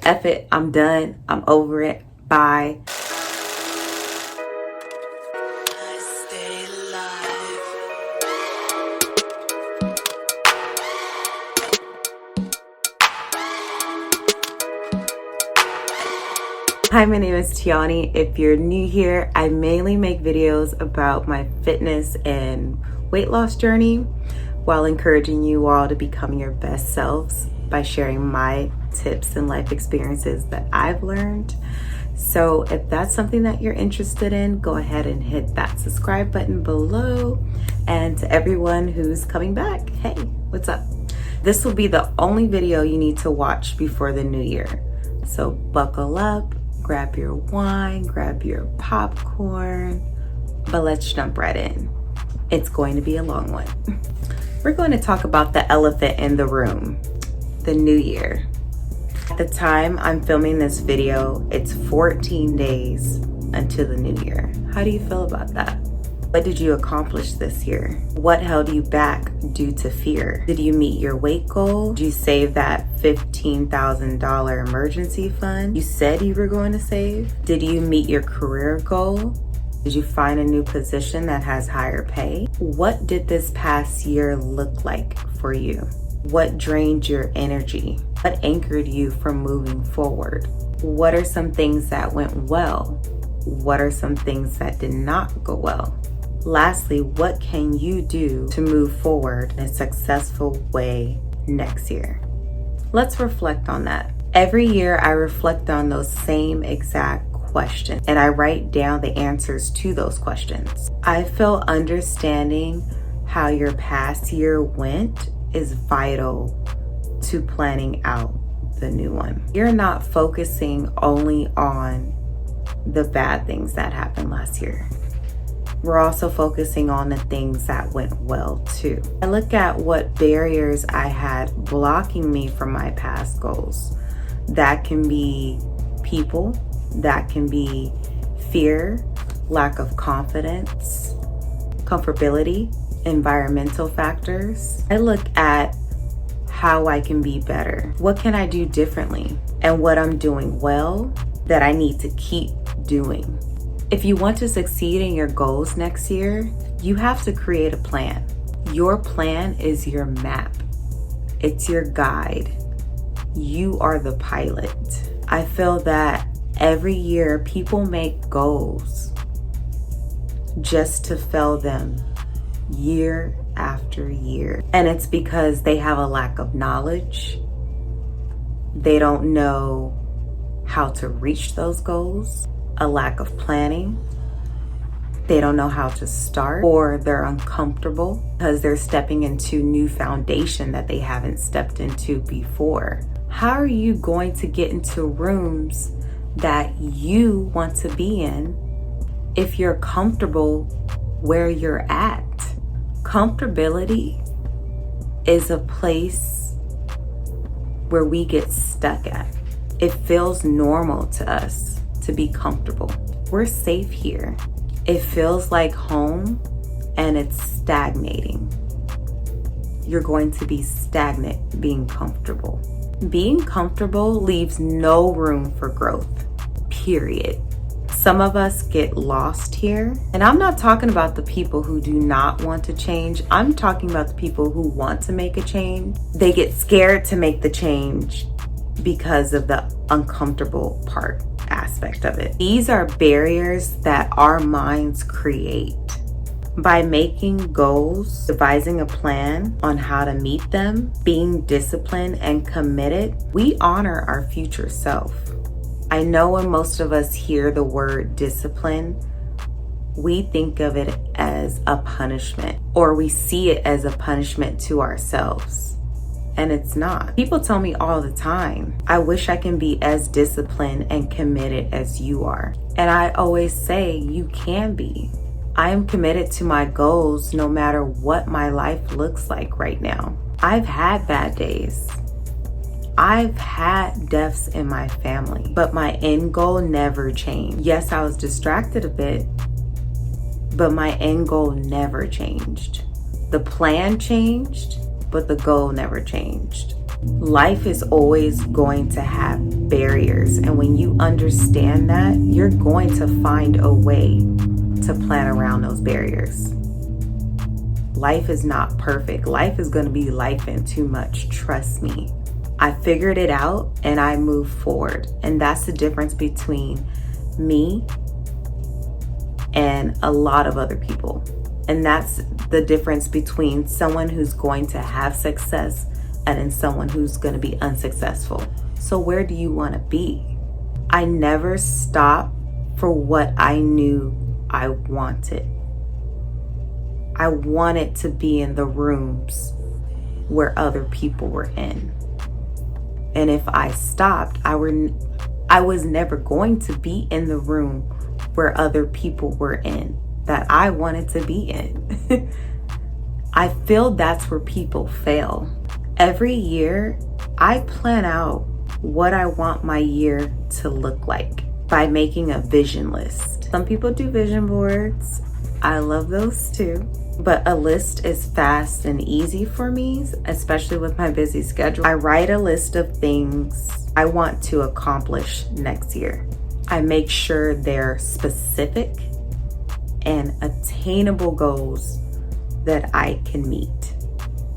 F it, I'm done, I'm over it, bye. Hi, my name is Tayani. If you're new here, I mainly make videos about my fitness and weight loss journey while encouraging you all to become your best selves by sharing my tips and life experiences that I've learned. So if that's something that you're interested in, go ahead and hit that subscribe button below. And to everyone who's coming back, hey, what's up? This will be the only video you need to watch before the new year. So buckle up. Grab your wine, grab your popcorn, but let's jump right in. It's going to be a long one. We're going to talk about the elephant in the room, the new year. At the time I'm filming this video, it's 14 days until the new year. How do you feel about that? What did you accomplish this year? What held you back due to fear? Did you meet your weight goal? Did you save that $15,000 emergency fund you said you were going to save? Did you meet your career goal? Did you find a new position that has higher pay? What did this past year look like for you? What drained your energy? What anchored you from moving forward? What are some things that went well? What are some things that did not go well? Lastly, what can you do to move forward in a successful way next year? Let's reflect on that. Every year I reflect on those same exact questions and I write down the answers to those questions. I feel understanding how your past year went is vital to planning out the new one. You're not focusing only on the bad things that happened last year. We're also focusing on the things that went well too. I look at what barriers I had blocking me from my past goals. That can be people, that can be fear, lack of confidence, comfortability, environmental factors. I look at how I can be better. What can I do differently? And what I'm doing well that I need to keep doing. If you want to succeed in your goals next year, you have to create a plan. Your plan is your map. It's your guide. You are the pilot. I feel that every year people make goals just to fail them year after year. And it's because they have a lack of knowledge. They don't know how to reach those goals. A lack of planning. They don't know how to start, or they're uncomfortable because they're stepping into new foundation that they haven't stepped into before. How are you going to get into rooms that you want to be in if you're comfortable where you're at? Comfortability is a place where we get stuck at. It feels normal to us to be comfortable. We're safe here. It feels like home and it's stagnating. You're going to be stagnant being comfortable. Being comfortable leaves no room for growth, period. Some of us get lost here. And I'm not talking about the people who do not want to change. I'm talking about the people who want to make a change. They get scared to make the change because of the uncomfortable part aspect of it. These are barriers that our minds create. By making goals, devising a plan on how to meet them, being disciplined and committed, we honor our future self. I know when most of us hear the word discipline, we think of it as a punishment, or we see it as a punishment to ourselves. And it's not. People tell me all the time, I wish I can be as disciplined and committed as you are. And I always say, you can be. I am committed to my goals no matter what my life looks like right now. I've had bad days. I've had deaths in my family, but my end goal never changed. Yes, I was distracted a bit, but my end goal never changed. The plan changed, but the goal never changed. Life is always going to have barriers, and when you understand that, you're going to find a way to plan around those barriers. Life is not perfect. Life is going to be life and too much, trust me. I figured it out and I moved forward, and that's the difference between me and a lot of other people. And that's the difference between someone who's going to have success and then someone who's going to be unsuccessful. So where do you want to be? I never stopped for what I knew I wanted. I wanted to be in the rooms where other people were in. And if I stopped, I was never going to be in the room where other people were in that I wanted to be in. I feel that's where people fail. Every year, I plan out what I want my year to look like by making a vision list. Some people do vision boards. I love those too. But a list is fast and easy for me, especially with my busy schedule. I write a list of things I want to accomplish next year. I make sure they're specific and attainable goals that I can meet.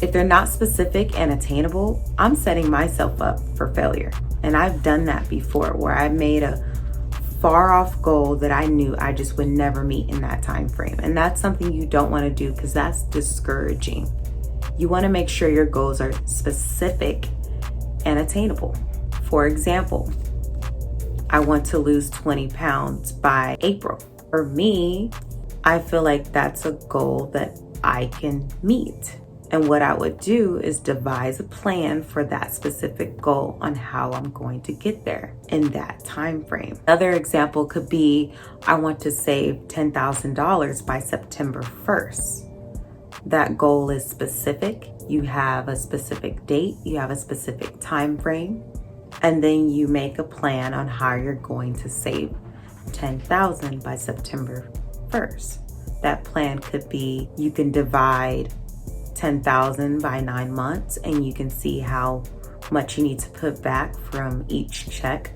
If they're not specific and attainable, I'm setting myself up for failure. And I've done that before, where I made a far off goal that I knew I just would never meet in that time frame. And that's something you don't want to do, because that's discouraging. You want to make sure your goals are specific and attainable. For example, I want to lose 20 pounds by April. For me, I feel like that's a goal that I can meet. And what I would do is devise a plan for that specific goal on how I'm going to get there in that time frame. Another example could be, I want to save $10,000 by September 1st. That goal is specific. You have a specific date, you have a specific time frame, and then you make a plan on how you're going to save $10,000 by September 1st. That plan could be, you can divide 10,000 by 9 months, and you can see how much you need to put back from each check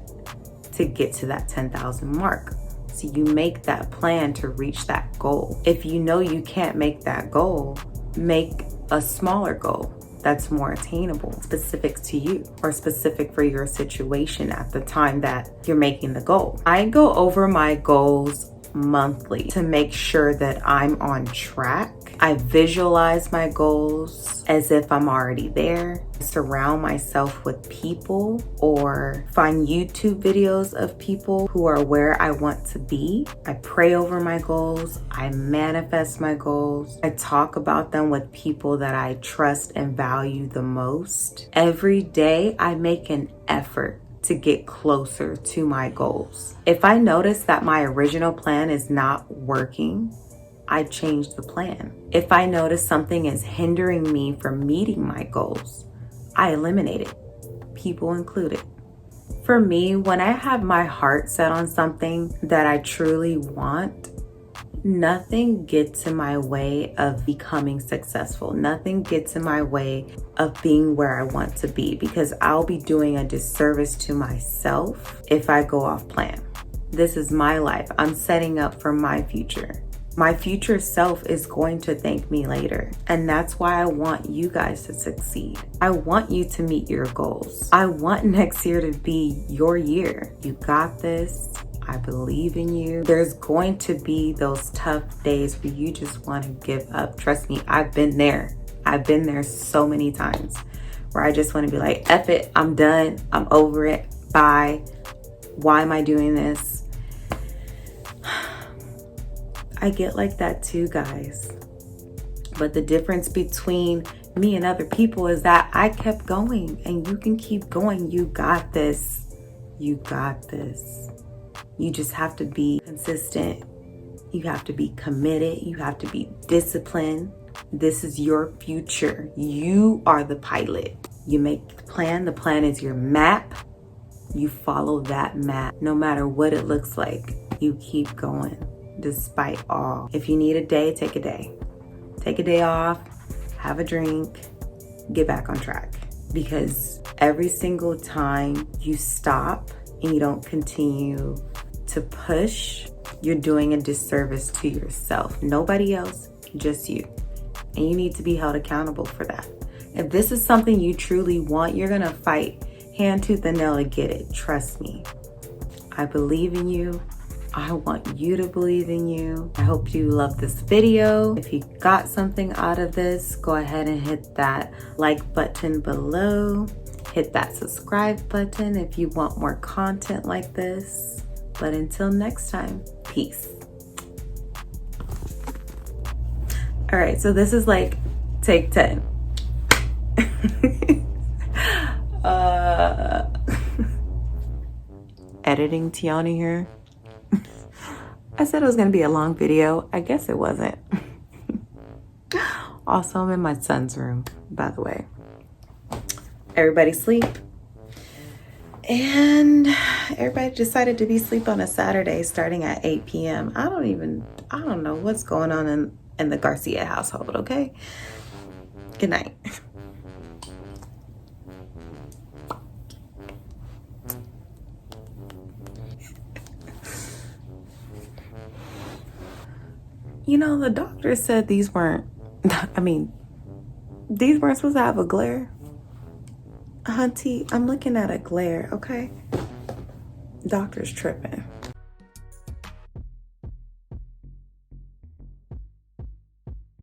to get to that 10,000 mark. So you make that plan to reach that goal. If you know you can't make that goal, make a smaller goal that's more attainable, specific to you or specific for your situation at the time that you're making the goal. I go over my goals monthly to make sure that I'm on track. I visualize my goals as if I'm already there. I surround myself with people or find YouTube videos of people who are where I want to be. I pray over my goals. I manifest my goals. I talk about them with people that I trust and value the most. Every day I make an effort to get closer to my goals. If I notice that my original plan is not working, I change the plan. If I notice something is hindering me from meeting my goals, I eliminate it, people included. For me, when I have my heart set on something that I truly want, nothing gets in my way of becoming successful. Nothing gets in my way of being where I want to be, because I'll be doing a disservice to myself if I go off plan. This is my life. I'm setting up for my future. My future self is going to thank me later. And that's why I want you guys to succeed. I want you to meet your goals. I want next year to be your year. You got this. I believe in you. There's going to be those tough days where you just want to give up. Trust me, I've been there. I've been there so many times where I just want to be like, F it, I'm done. I'm over it. Bye. Why am I doing this? I get like that too, guys. But the difference between me and other people is that I kept going, and you can keep going. You got this. You got this. You just have to be consistent. You have to be committed. You have to be disciplined. This is your future. You are the pilot. You make the plan. The plan is your map. You follow that map. No matter what it looks like, you keep going despite all. If you need a day, take a day. Take a day off, have a drink, get back on track. because every single time you stop and you don't continue to push, you're doing a disservice to yourself. Nobody else, just you. And you need to be held accountable for that. If this is something you truly want, you're gonna fight hand, tooth, and nail to get it. Trust me. I believe in you. I want you to believe in you. I hope you love this video. If you got something out of this, go ahead and hit that like button below. Hit that subscribe button if you want more content like this. But until next time, peace. All right, so this is like take 10. Editing Tayani here. I said it was gonna be a long video. I guess it wasn't. Also, I'm in my son's room, by the way. Everybody sleep. And everybody decided to be asleep on a Saturday starting at 8 p.m. I don't know what's going on in the Garcia household, okay? Good night. You know, the doctor said these weren't supposed to have a glare. Hunty, I'm looking at a glare, okay? Doctor's tripping.